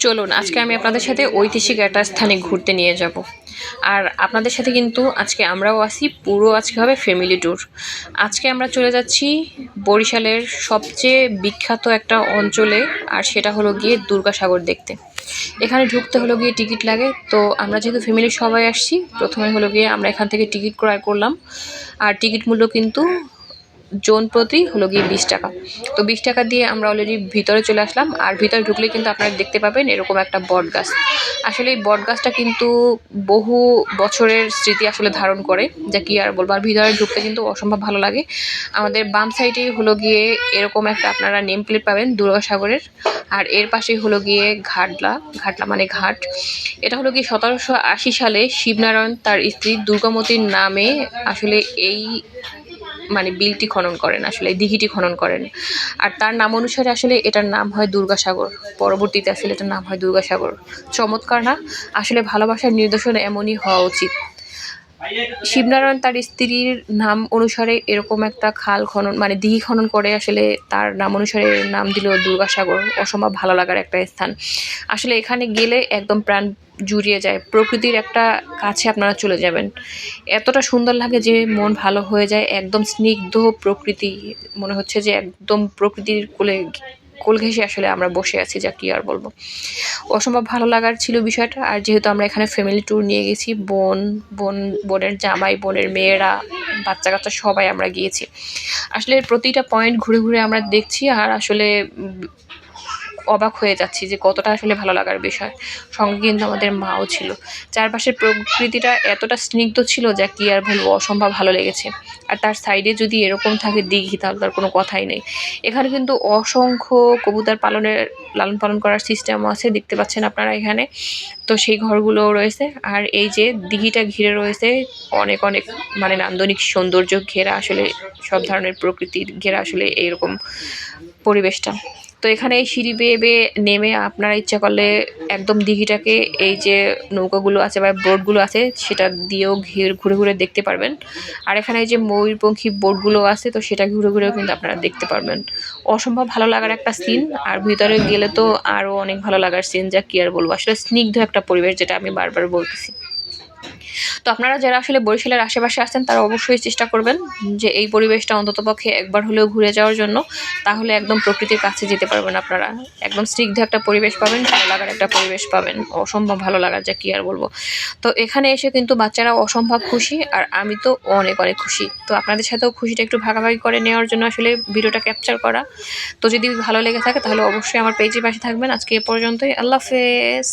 চলুন আজকে আমি আপনাদের সাথে ঐতিহাসিক একটা স্থানে ঘুরতে নিয়ে যাব। আর আপনাদের সাথে কিন্তু আজকে আমরাও আসি, পুরো আজকে হবে ফ্যামিলি ট্যুর। আজকে আমরা চলে যাচ্ছি বরিশালের সবচেয়ে বিখ্যাত একটা অঞ্চলে, আর সেটা হলো গিয়ে দুর্গাসাগর দেখতে। এখানে ঢুকতে হলো গিয়ে টিকিট লাগে। তো আমরা যেহেতু ফ্যামিলির সবাই আসছি, প্রথমে হলো গিয়ে আমরা এখান থেকে টিকিট ক্রয় করলাম। আর টিকিট মূল্য কিন্তু জন প্রতি হলো গিয়ে 20 টাকা। তো 20 টাকা দিয়ে আমরা অলরেডি ভিতরে চলে আসলাম। আর ভিতরে ঢুকলে কিন্তু আপনারা দেখতে পাবেন এরকম একটা বট গাছ। আসলে এই বট গাছটা কিন্তু বহু বছরের স্মৃতি আসলে ধারণ করে, যা কি আর বলবো। আর ভিতরে ঢুকতে কিন্তু অসম্ভব ভালো লাগে। আমাদের বাম সাইডে হলো গিয়ে এরকম একটা আপনারা নেম প্লেট পাবেন দুর্গাসাগরের। আর এর পাশে হলো গিয়ে ঘাটলা, ঘাটলা মানে ঘাট। এটা হলো গিয়ে 1780 সালে শিবনারায়ণ তার স্ত্রী দুর্গামতীর নামে আসলে এই মানে বিলটি খনন করেন, আসলে দিঘিটি খনন করেন। আর তার নাম অনুসারে আসলে এটার নাম হয় দুর্গাসাগর। পরবর্তীতে আসলে এটার নাম হয় দুর্গাসাগর। চমৎকার না? আসলে ভালোবাসার নিদর্শন এমনই হওয়া উচিত। শিবনারায়ণ তার স্ত্রীর নাম অনুসারে এরকম একটা খাল খনন মানে দিঘি খনন করে আসলে তার নাম অনুসারে নাম দিল দুর্গাসাগর। অসম্ভব ভালো লাগার একটা স্থান। আসলে এখানে গেলে একদম প্রাণ জুড়িয়ে যায়, প্রকৃতির একটা কাছে আপনারা চলে যাবেন। এতটা সুন্দর লাগে যে মন ভালো হয়ে যায়। একদম স্নিগ্ধ প্রকৃতি, মনে হচ্ছে যে একদম প্রকৃতির কোল ঘেঁষে আসলে আমরা বসে আছি, যা কি আর বলবো। অসম্ভব ভালো লাগার ছিল বিষয়টা। আর যেহেতু আমরা এখানে ফ্যামিলি ট্যুর নিয়ে গেছি, বোনের জামাই, বোনের মেয়েরা, বাচ্চা কাচ্চা সবাই আমরা গিয়েছি। আসলে প্রতিটা পয়েন্ট ঘুরে ঘুরে আমরা দেখছি, আর আসলে অবাক হয়ে যাচ্ছি যে কতটা আসলে ভালো লাগার বিষয়। সঙ্গে কিন্তু আমাদের মাও ছিল। চারপাশের প্রকৃতিটা এতটা স্নিগ্ধ ছিল, যা কি আর বলবো, অসম্ভব ভালো লেগেছে। আর তার সাইডে যদি এরকম থাকে দিঘি, তাহলে তার কোনো কথাই নেই। এখানে কিন্তু অসংখ্য কবুতর লালন পালন করার সিস্টেমও আছে, দেখতে পাচ্ছেন আপনারা এখানে। তো সেই ঘরগুলোও রয়েছে। আর এই যে দিঘিটা ঘিরে রয়েছে অনেক অনেক মানে নান্দনিক সৌন্দর্য ঘেরা, আসলে সব ধরনের প্রকৃতির ঘেরা আসলে এইরকম পরিবেশটা। তো এখানে এই সিঁড়ি বেয়ে বেয়ে নেমে আপনারা ইচ্ছা করলে একদম দিঘিটাকে, এই যে নৌকাগুলো আছে বা বোটগুলো আছে, সেটা দিয়েও ঘুরে ঘুরে দেখতে পারবেন। আর এখানে এই যে ময়ূরপঙ্খী বোটগুলো আছে, তো সেটা ঘুরে ঘুরেও কিন্তু আপনারা দেখতে পারবেন। অসম্ভব ভালো লাগার একটা সিন। আর ভিতরে গেলে তো আরও অনেক ভালো লাগার সিন, যা কি আর বলবো। আসলে স্নিগ্ধ একটা পরিবেশ, যেটা আমি বারবার বলতেছি। তো আপনারা যারা আসলে বরিশালের আশেপাশে আছেন, তারা অবশ্যই চেষ্টা করবেন যে এই পরিবেশটা অন্ততপক্ষে একবার হলেও ঘুরে যাওয়ার জন্য। তাহলে একদম প্রকৃতির কাছে যেতে পারবেন আপনারা। একদম স্নিগ্ধ একটা পরিবেশ পাবেন, ভালো লাগার একটা পরিবেশ পাবেন। অসম্ভব ভালো লাগার, যা কি আর বলবো। তো এখানে এসে কিন্তু বাচ্চারা অসম্ভব খুশি, আর আমি তো অনেক অনেক খুশি। তো আপনাদের সাথেও খুশিটা একটু ভাগাভাগি করে নেওয়ার জন্য আসলে ভিডিওটা ক্যাপচার করা। তো যদি ভালো লেগে থাকে তাহলে অবশ্যই আমার পেজের পাশে থাকবেন। আজকে এ পর্যন্তই। আল্লাহ হাফেজ।